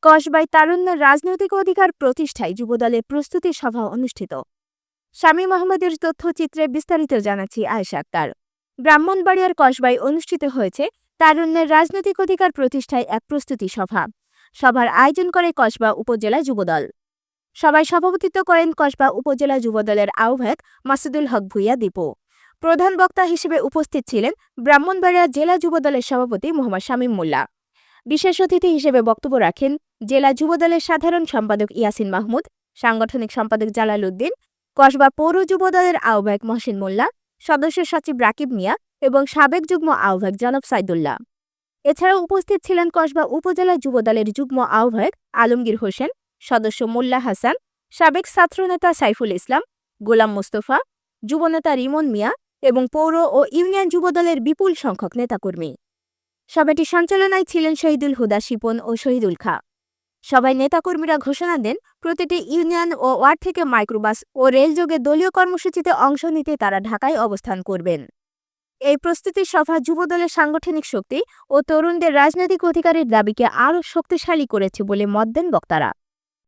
কসবায় তারুণ্যের রাজনৈতিক অধিকার প্রতিষ্ঠায় যুবদলের প্রস্তুতি সভা অনুষ্ঠিত। শামীম আহমেদের তথ্যচিত্রে বিস্তারিত জানাচ্ছি আয়েশা আক্তার। ব্রাহ্মণবাড়িয়ার কসবায় অনুষ্ঠিত হয়েছে তারুণ্যের রাজনৈতিক অধিকার প্রতিষ্ঠায় এক প্রস্তুতি সভা। সভার আয়োজন করে কসবা উপজেলা যুবদল। সভায় সভাপতিত্ব করেন কসবা উপজেলা যুবদলের আহ্বায়ক মাসুদুল হক ভূঁইয়া দীপু। প্রধান বক্তা হিসেবে উপস্থিত ছিলেন ব্রাহ্মণবাড়িয়া জেলা যুবদলের সভাপতি মোহাম্মদ শামীম মোল্লা। বিশেষ অতিথি হিসেবে বক্তব্য রাখেন জেলা যুবদলের সাধারণ সম্পাদক ইয়াসিন মাহমুদ, সাংগঠনিক সম্পাদক জালাল উদ্দিন, কসবা পৌর যুবদলের আহ্বায়ক মহসিন মোল্লা, সদস্য সচিব রাকিব মিয়া এবং সাবেক যুগ্ম আহ্বায়ক জনাব সাইদুল্লাহ। এছাড়াও উপস্থিত ছিলেন কসবা উপজেলা যুবদলের যুগ্ম আহ্বায়ক আলমগীর হোসেন, সদস্য মোল্লা হাসান, সাবেক ছাত্রনেতা সাইফুল ইসলাম, গোলাম মোস্তফা, যুবনেতা রিমন মিয়া এবং পৌর ও ইউনিয়ন যুবদলের বিপুল সংখ্যক নেতাকর্মী। সভাটি সঞ্চালনায় ছিলেন শহীদুল হুদা শিপন ও শহীদুল খা। সবাই নেতাকর্মীরা ঘোষণা দেন প্রতিটি ইউনিয়ন ও ওয়ার্ড থেকে মাইক্রোবাস ও রেলযোগে দলীয় কর্মসূচিতে অংশ নিতে তারা ঢাকায় অবস্থান করবেন। এই প্রস্তুতি সভা যুবদলের সাংগঠনিক শক্তি ও তরুণদের রাজনৈতিক অধিকারের দাবিকে আরও শক্তিশালী করেছে বলে মত দেন বক্তারা।